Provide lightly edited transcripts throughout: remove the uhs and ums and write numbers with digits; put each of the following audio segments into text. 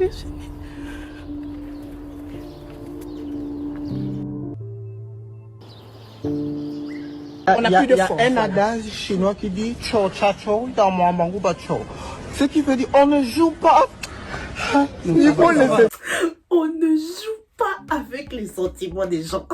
Virginie. On a plus de force. Il y a un adage chinois qui dit Chou cha chou, dans mon mangou ba chou. Ce qui veut dire on ne joue pas. Il faut laisser. On ne joue pas avec les sentiments des gens.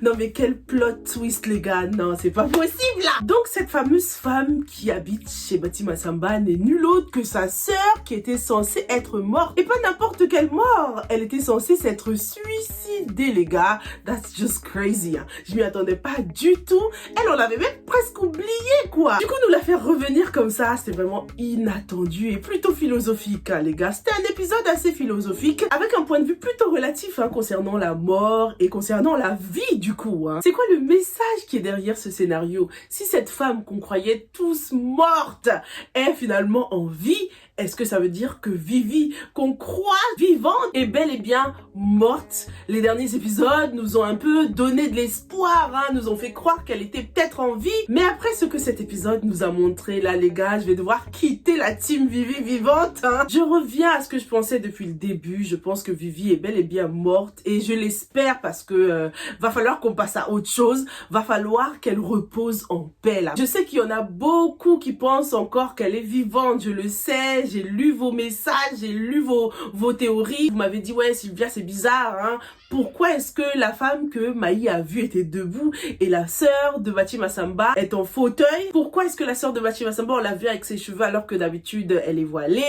Non mais quel plot twist les gars, non c'est pas possible là. Donc cette fameuse femme qui habite chez Bati Massamba n'est nulle autre que sa sœur qui était censée être morte. Et pas n'importe quelle mort, elle était censée s'être suicidée les gars. That's just crazy hein. Je m'y attendais pas du tout. Elle on l'avait même presque oublié quoi. Du coup nous la faire revenir comme ça, c'est vraiment inattendu et plutôt philosophique hein, les gars. C'était un épisode assez philosophique avec un point de vue plutôt relatif hein, concernant la mort et concernant la vie du coup. Hein. C'est quoi le message qui est derrière ce scénario? Si cette femme qu'on croyait tous morte est finalement en vie, est-ce que ça veut dire que Vivi, qu'on croit vivante, est bel et bien morte? Les derniers épisodes nous ont un peu donné de l'espoir, hein, nous ont fait croire qu'elle était peut-être en vie. Mais après ce que cet épisode nous a montré, là les gars, je vais devoir quitter la team Vivi vivante. Hein. Je reviens à ce que je pensais depuis le début. Je pense que Vivi est bel et bien morte et je l'espère parce que va falloir qu'on passe à autre chose. Va falloir qu'elle repose en paix là. Je sais qu'il y en a beaucoup qui pensent encore qu'elle est vivante, je le sais. J'ai lu vos messages, j'ai lu vos théories. Vous m'avez dit, ouais Sylvia, c'est bizarre, hein. Pourquoi est-ce que la femme que Maï a vue était debout et la sœur de Bati Massamba est en fauteuil? Pourquoi est-ce que la sœur de Bati Massamba, on l'a vue avec ses cheveux alors que d'habitude elle est voilée?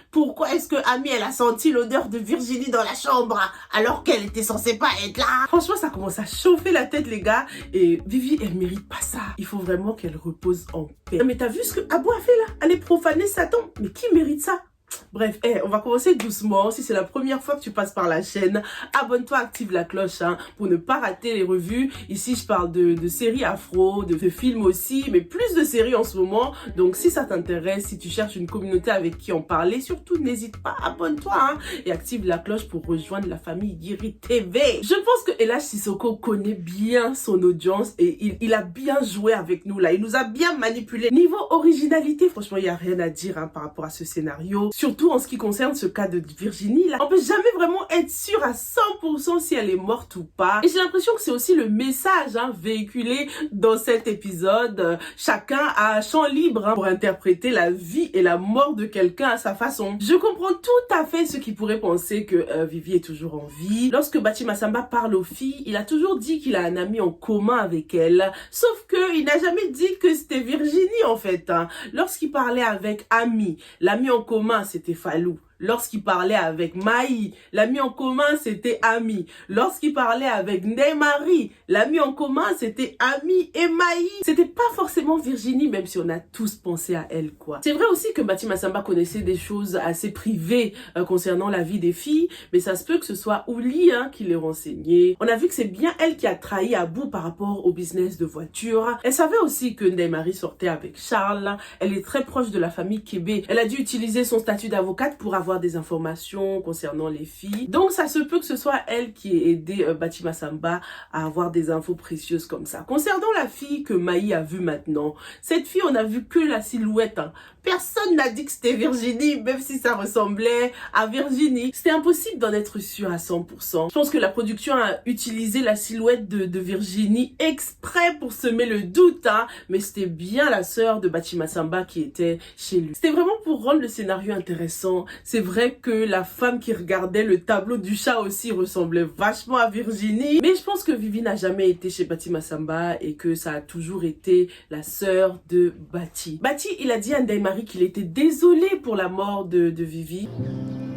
Pourquoi est-ce que Ami, elle a senti l'odeur de Virginie dans la chambre alors qu'elle était censée pas être là? Franchement, ça commence à chauffer la tête les gars. Et Vivi, elle mérite pas ça. Il faut vraiment qu'elle repose en paix. Mais t'as vu ce que Abou a fait là? Aller profaner Satan. Mais qui mérite ça? Bref, on va commencer doucement. Si c'est la première fois que tu passes par la chaîne, abonne-toi, active la cloche hein, pour ne pas rater les revues. Ici, je parle de séries afro, de films aussi, mais plus de séries en ce moment. Donc, si ça t'intéresse, si tu cherches une communauté avec qui en parler, surtout n'hésite pas, abonne-toi hein, et active la cloche pour rejoindre la famille Guiri TV. Je pense que El Hadj Sissoko connaît bien son audience et il a bien joué avec nous là. Il nous a bien manipulé. Niveau originalité, franchement, il n'y a rien à dire hein, par rapport à ce scénario. Surtout en ce qui concerne ce cas de Virginie, là, on peut jamais vraiment être sûr à 100% si elle est morte ou pas. Et j'ai l'impression que c'est aussi le message hein, véhiculé dans cet épisode. Chacun a un champ libre hein, pour interpréter la vie et la mort de quelqu'un à sa façon. Je comprends tout à fait ceux qui pourraient penser que Vivi est toujours en vie. Lorsque Bati Massamba parle aux filles, il a toujours dit qu'il a un ami en commun avec elle. Sauf que il n'a jamais dit que c'était Virginie en fait. Hein. Lorsqu'il parlait avec Ami, l'ami en commun c'était Fallou. Lorsqu'il parlait avec Maï, l'ami en commun, c'était Ami. Lorsqu'il parlait avec Ndeye Marie, l'ami en commun, c'était Ami et Maï. C'était pas forcément Virginie, même si on a tous pensé à elle, quoi. C'est vrai aussi que Bati Massamba connaissait des choses assez privées concernant la vie des filles, mais ça se peut que ce soit Ouli hein, qui les renseignait. On a vu que c'est bien elle qui a trahi Abou par rapport au business de voiture. Elle savait aussi que Ndeye Marie sortait avec Charles. Elle est très proche de la famille Kébé. Elle a dû utiliser son statut d'avocate pour avoir des informations concernant les filles. Donc ça se peut que ce soit elle qui ait aidé Bati Massamba à avoir des infos précieuses comme ça. Concernant la fille que Maï a vue maintenant, cette fille on a vu que la silhouette. Hein. Personne n'a dit que c'était Virginie, même si ça ressemblait à Virginie. C'était impossible d'en être sûr à 100%. Je pense que la production a utilisé la silhouette de Virginie exprès pour semer le doute, hein. Mais c'était bien la sœur de Bati Massamba qui était chez lui. C'était vraiment pour rendre le scénario intéressant. C'est vrai que la femme qui regardait le tableau du chat aussi ressemblait vachement à Virginie. Mais je pense que Vivi n'a jamais été chez Bati Massamba et que ça a toujours été la sœur de Bati. Bati, il a dit à Ndeye Marie qu'il était désolé pour la mort de Vivi.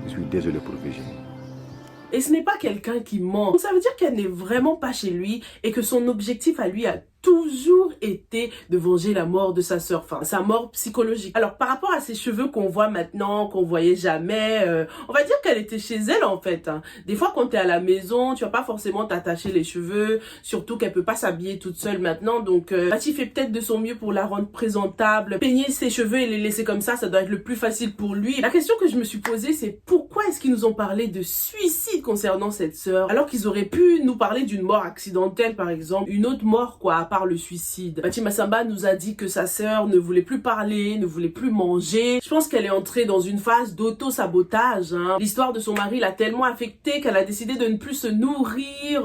Je suis désolé pour Virginie. Et ce n'est pas quelqu'un qui ment. Donc ça veut dire qu'elle n'est vraiment pas chez lui et que son objectif à lui a toujours été de venger la mort de sa sœur, enfin sa mort psychologique. Alors par rapport à ses cheveux qu'on voit maintenant, qu'on voyait jamais, on va dire qu'elle était chez elle en fait. Hein. Des fois quand t'es à la maison, tu vas pas forcément t'attacher les cheveux, surtout qu'elle peut pas s'habiller toute seule maintenant, donc Bati fait peut-être de son mieux pour la rendre présentable. Peigner ses cheveux et les laisser comme ça doit être le plus facile pour lui. La question que je me suis posée, c'est pourquoi est-ce qu'ils nous ont parlé de suicide concernant cette sœur, alors qu'ils auraient pu nous parler d'une mort accidentelle par exemple, une autre mort quoi, part le suicide. Bati Massamba nous a dit que sa sœur ne voulait plus parler, ne voulait plus manger. Je pense qu'elle est entrée dans une phase d'auto-sabotage. L'histoire de son mari l'a tellement affectée qu'elle a décidé de ne plus se nourrir,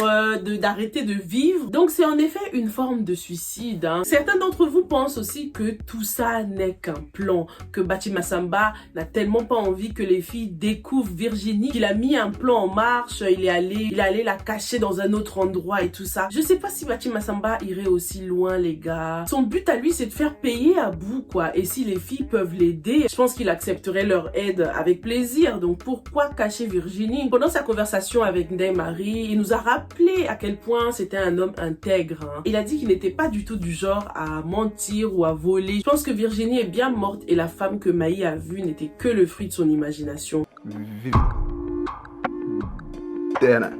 d'arrêter de vivre. Donc c'est en effet une forme de suicide. Certains d'entre vous pensent aussi que tout ça n'est qu'un plan, que Bati Massamba n'a tellement pas envie que les filles découvrent Virginie, qu'il a mis un plan en marche, il est allé la cacher dans un autre endroit et tout ça. Je sais pas si Bati Massamba irait aussi loin, les gars. Son but à lui, c'est de faire payer Abou, quoi. Et si les filles peuvent l'aider, je pense qu'il accepterait leur aide avec plaisir. Donc pourquoi cacher Virginie? Pendant sa conversation avec Ndeye Marie, il nous a rappelé à quel point c'était un homme intègre. Il a dit qu'il n'était pas du tout du genre à mentir ou à voler. Je pense que Virginie est bien morte et la femme que Maï a vue n'était que le fruit de son imagination. Dana.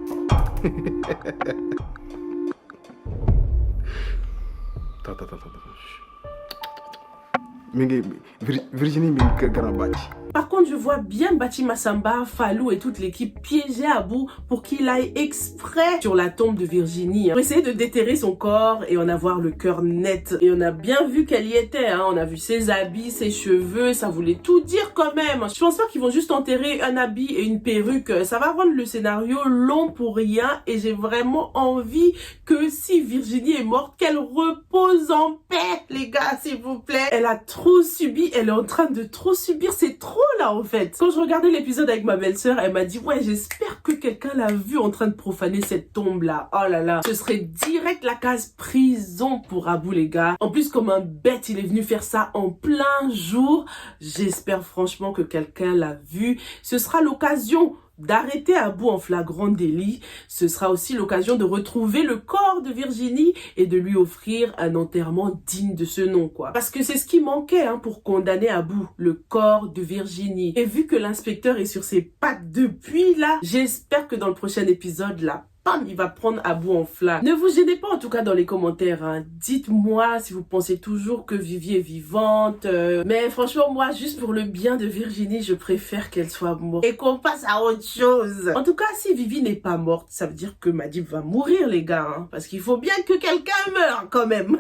Virginie mi grand bâti. Par contre, je vois bien Bati Massamba, Fallou et toute l'équipe piéger Abou pour qu'il aille exprès sur la tombe de Virginie pour essayer de déterrer son corps et en avoir le cœur net. Et on a bien vu qu'elle y était, on a vu ses habits, ses cheveux, ça voulait tout dire quand même. Je pense pas qu'ils vont juste enterrer un habit et une perruque, ça va rendre le scénario long pour rien et j'ai vraiment envie que si Virginie est morte, qu'elle repose en paix, les gars, s'il vous plaît. Elle a trop subi, elle est en train de trop subir, c'est trop là en fait. Quand je regardais l'épisode avec ma belle-sœur, elle m'a dit ouais, j'espère que quelqu'un l'a vu en train de profaner cette tombe là. Oh là là, ce serait direct la case prison pour Abou, les gars. En plus, comme un bête, il est venu faire ça en plein jour. J'espère franchement que quelqu'un l'a vu. Ce sera l'occasion d'arrêter Abou en flagrant délit. Ce sera aussi l'occasion de retrouver le corps de Virginie et de lui offrir un enterrement digne de ce nom, quoi. Parce que c'est ce qui manquait pour condamner Abou, le corps de Virginie. Et vu que l'inspecteur est sur ses pattes depuis là, j'espère que dans le prochain épisode, là, il va prendre Abou en flamme. Ne vous gênez pas en tout cas dans les commentaires. Dites-moi si vous pensez toujours que Vivi est vivante. Mais franchement, moi, juste pour le bien de Virginie, je préfère qu'elle soit morte. Et qu'on passe à autre chose. En tout cas, si Vivi n'est pas morte, ça veut dire que Madib va mourir, les gars. Parce qu'il faut bien que quelqu'un meure quand même.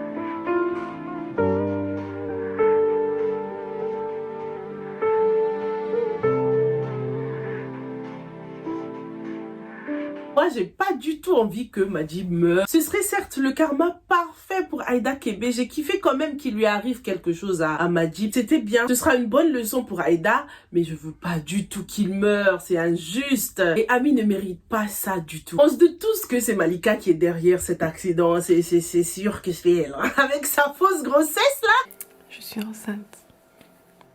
Moi, j'ai pas du tout envie que Madib meure. Ce serait certes le karma parfait pour Aïda Kébé. J'ai kiffé quand même qu'il lui arrive quelque chose à Madib. C'était bien. Ce sera une bonne leçon pour Aïda, mais je veux pas du tout qu'il meure. C'est injuste. Et Ami ne mérite pas ça du tout. On se doute tous que c'est Malika qui est derrière cet accident. C'est sûr que c'est elle. Avec sa fausse grossesse, là. Je suis enceinte.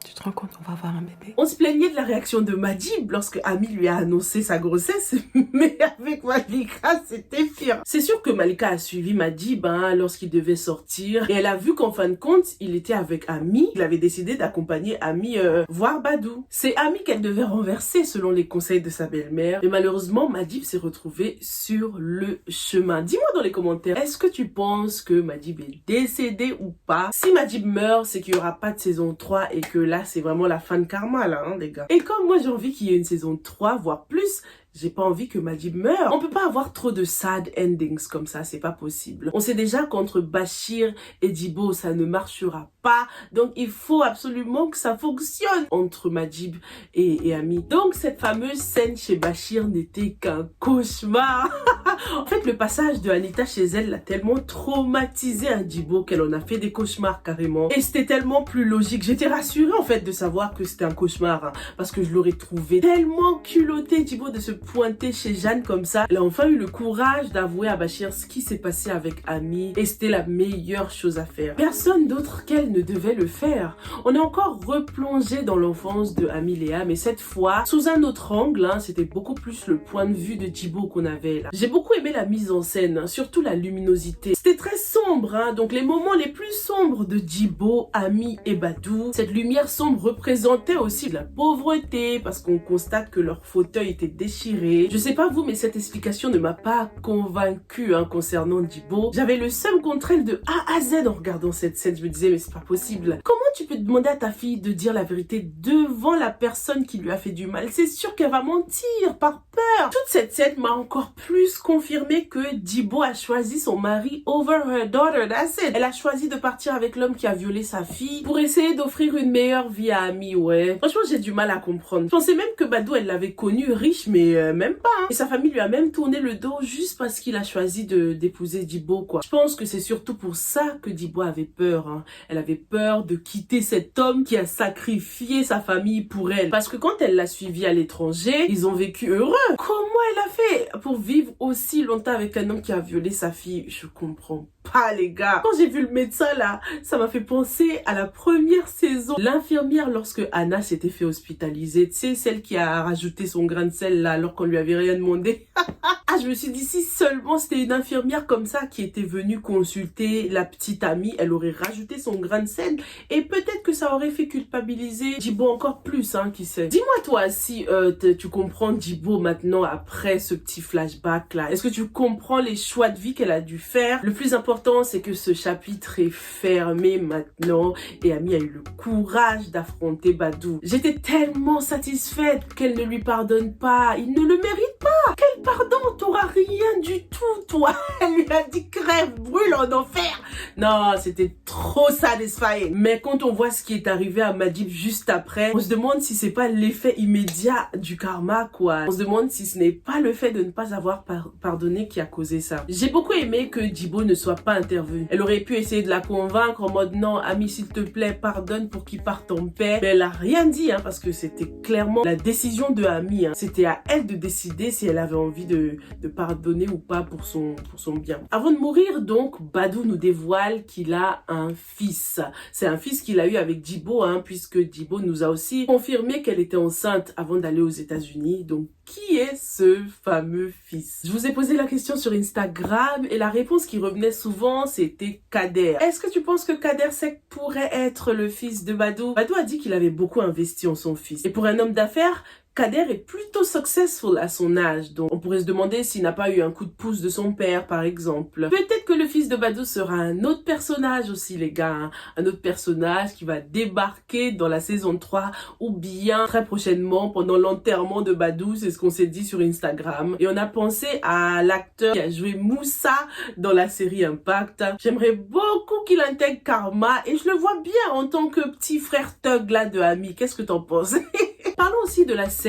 Tu te rends compte, on va avoir un bébé. On se plaignait de la réaction de Madib lorsque Ami lui a annoncé sa grossesse, mais avec Malika, c'était pire. C'est sûr que Malika a suivi Madib lorsqu'il devait sortir, et elle a vu qu'en fin de compte, il était avec Ami. Il avait décidé d'accompagner Ami voir Badou. C'est Ami qu'elle devait renverser selon les conseils de sa belle-mère, et malheureusement, Madib s'est retrouvé sur le chemin. Dis-moi dans les commentaires, est-ce que tu penses que Madib est décédé ou pas? Si Madib meurt, c'est qu'il n'y aura pas de saison 3 et que là, c'est vraiment la fin de karma, là, les gars. Et comme moi, j'ai envie qu'il y ait une saison 3, voire plus, j'ai pas envie que Madib meure. On peut pas avoir trop de sad endings comme ça, c'est pas possible. On sait déjà qu'entre Bachir et Djibo, ça ne marchera pas. Donc, il faut absolument que ça fonctionne entre Madib et Ami. Donc, cette fameuse scène chez Bachir n'était qu'un cauchemar. En fait, le passage de Anita chez elle l'a tellement traumatisé à Djibo qu'elle en a fait des cauchemars carrément. Et c'était tellement plus logique. J'étais rassurée en fait de savoir que c'était un cauchemar parce que je l'aurais trouvé tellement culotté, Djibo, de se pointer chez Jeanne comme ça. Elle a enfin eu le courage d'avouer à Bachir ce qui s'est passé avec Ami et c'était la meilleure chose à faire. Personne d'autre qu'elle ne devait le faire. On est encore replongé dans l'enfance de Ami Léa, mais cette fois sous un autre angle. C'était beaucoup plus le point de vue de Djibo qu'on avait là. J'ai beaucoup aimé la mise en scène, surtout la luminosité. C'était très sombre, donc les moments les plus sombres de Djibo, Ami et Badou. Cette lumière sombre représentait aussi de la pauvreté parce qu'on constate que leur fauteuil était déchiré. Je sais pas vous, mais cette explication ne m'a pas convaincue concernant Djibo. J'avais le seum contre elle de A à Z en regardant cette scène. Je me disais mais c'est pas possible. Comment tu peux demander à ta fille de dire la vérité devant la personne qui lui a fait du mal? C'est sûr qu'elle va mentir par peur. Toute cette scène m'a encore plus confirmé que Djibo a choisi son mari over her daughter, that's it. Elle a choisi de partir avec l'homme qui a violé sa fille pour essayer d'offrir une meilleure vie à Ami, ouais. Franchement, j'ai du mal à comprendre. Je pensais même que Badou, elle l'avait connu riche, mais même pas. Hein. Et sa famille lui a même tourné le dos juste parce qu'il a choisi d'épouser Djibo, quoi. Je pense que c'est surtout pour ça que Djibo avait peur. Hein. Elle avait peur de quitter cet homme qui a sacrifié sa famille pour elle. Parce que quand elle l'a suivi à l'étranger, ils ont vécu heureux. Comment elle a fait pour vivre aussi longtemps avec un homme qui a violé sa fille? Je comprends pas, les gars. Quand j'ai vu le médecin là, ça m'a fait penser à la première saison. L'infirmière, lorsque Anna s'était fait hospitaliser, tu sais, celle qui a rajouté son grain de sel là alors qu'on lui avait rien demandé. Ah, je me suis dit, si seulement c'était une infirmière comme ça qui était venue consulter la petite Amie, elle aurait rajouté son grain de sel et peut-être que ça aurait fait culpabiliser Djibo encore plus, hein, qui sait. Dis-moi toi si tu comprends Djibo maintenant après ce petit flashback là. Est-ce que tu comprends les choix de vie qu'elle a dû faire? Le plus important, c'est que ce chapitre est fermé maintenant et Amie a eu le courage d'affronter Badou. J'étais tellement satisfaite qu'elle ne lui pardonne pas. Il ne le mérite pas. Quel pardon? T'auras rien du tout, toi. Elle lui a dit crève, brûle en enfer. Non, c'était trop satisfying. Mais quand on voit ce qui est arrivé à Madib juste après, on se demande si c'est pas l'effet immédiat du karma, quoi. On se demande si ce n'est pas le fait de ne pas avoir pardonné qui a causé ça. J'ai beaucoup aimé que Djibo ne soit pas intervenu. Elle aurait pu essayer de la convaincre en mode non, Amie, s'il te plaît, pardonne pour qu'il parte en paix. Mais elle a rien dit, hein, parce que c'était clairement la décision de Amie. Hein. C'était à elle de décider si elle avait envie de pardonner ou pas pour son bien. Avant de mourir, donc, Badou nous dévoile qu'il a un fils. C'est un fils qu'il a eu avec Djibo, hein, puisque Djibo nous a aussi confirmé qu'elle était enceinte avant d'aller aux États-Unis. Donc, qui est ce fameux fils? Je vous ai posé la question sur Instagram et la réponse qui revenait souvent, c'était Kader. Est-ce que tu penses que Kader Seck pourrait être le fils de Badou? Badou a dit qu'il avait beaucoup investi en son fils. Et pour un homme d'affaires, Kader est plutôt successful à son âge, donc on pourrait se demander s'il n'a pas eu un coup de pouce de son père, par exemple. Peut-être que le fils de Badou sera un autre personnage aussi, les gars, hein. Un autre personnage qui va débarquer dans la saison 3 ou bien très prochainement pendant l'enterrement de Badou, c'est ce qu'on s'est dit sur Instagram. Et on a pensé à l'acteur qui a joué Moussa dans la série Impact. J'aimerais beaucoup qu'il intègre Karma et je le vois bien en tant que petit frère thug là de Amie. Qu'est-ce que t'en penses? Parlons aussi de la scène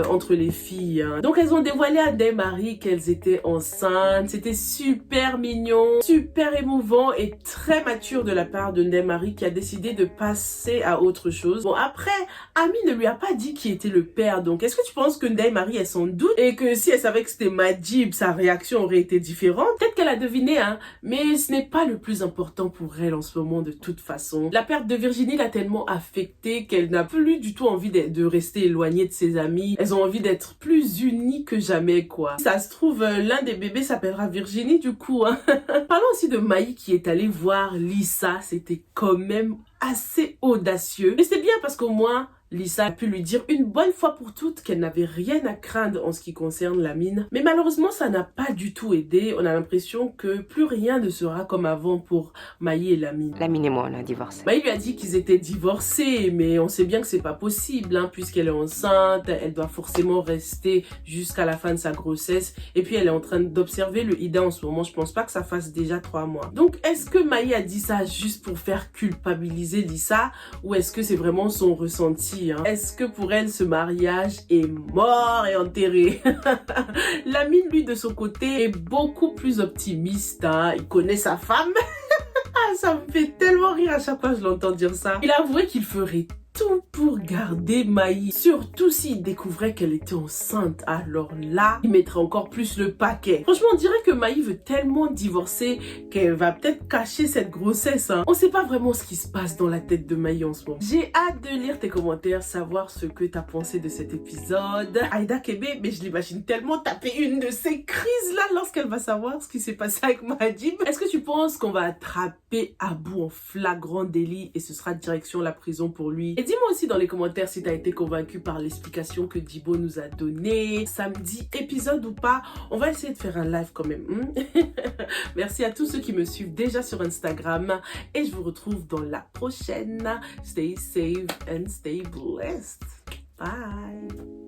entre les filles. Hein. Donc elles ont dévoilé à Ndeye Marie qu'elles étaient enceintes. C'était super mignon, super émouvant et très mature de la part de Ndeye Marie qui a décidé de passer à autre chose. Bon, après, Amie ne lui a pas dit qui était le père. Donc est-ce que tu penses que Ndeye Marie elle s'en doute et que si elle savait que c'était Madjib, sa réaction aurait été différente? Peut-être qu'elle a deviné, hein. Mais ce n'est pas le plus important pour elle en ce moment de toute façon. La perte de Virginie l'a tellement affectée qu'elle n'a plus du tout envie de rester éloignée de ses amis. Elles ont envie d'être plus unies que jamais, quoi. Ça se trouve, l'un des bébés s'appellera Virginie, du coup, hein. Parlons aussi de Maï qui est allée voir Lisa. C'était quand même assez audacieux. Mais c'est bien parce qu'au moins, Lisa a pu lui dire une bonne fois pour toutes qu'elle n'avait rien à craindre en ce qui concerne Lamine. Mais malheureusement, ça n'a pas du tout aidé. On a l'impression que plus rien ne sera comme avant pour Maï et Lamine. Lamine et moi, on a divorcé. Maï lui a dit qu'ils étaient divorcés, mais on sait bien que c'est pas possible, hein, puisqu'elle est enceinte, elle doit forcément rester jusqu'à la fin de sa grossesse. Et puis, elle est en train d'observer le Ida en ce moment. Je pense pas que ça fasse déjà 3 mois. Donc, est-ce que Maï a dit ça juste pour faire culpabiliser Lisa, ou est-ce que c'est vraiment son ressenti? Est-ce que pour elle, ce mariage est mort et enterré? Lamine, lui, de son côté, est beaucoup plus optimiste. Hein. Il connaît sa femme. Ah, ça me fait tellement rire à chaque fois que je l'entends dire ça. Il a avoué qu'il ferait tout pour garder Maï. Surtout s'il découvrait qu'elle était enceinte. Alors là, il mettrait encore plus le paquet. Franchement, on dirait que Maï veut tellement divorcer qu'elle va peut-être cacher cette grossesse. Hein. On sait pas vraiment ce qui se passe dans la tête de Maï en ce moment. J'ai hâte de lire tes commentaires, savoir ce que t'as pensé de cet épisode. Aïda Kébé, mais je l'imagine tellement taper une de ces crises là lorsqu'elle va savoir ce qui s'est passé avec Madjib. Est-ce que tu penses qu'on va attraper Abou en flagrant délit et ce sera direction la prison pour lui? Et dis-moi aussi dans les commentaires si t'as été convaincu par l'explication que Djibo nous a donnée. Samedi, épisode ou pas, on va essayer de faire un live quand même. Merci à tous ceux qui me suivent déjà sur Instagram. Et je vous retrouve dans la prochaine. Stay safe and stay blessed. Bye.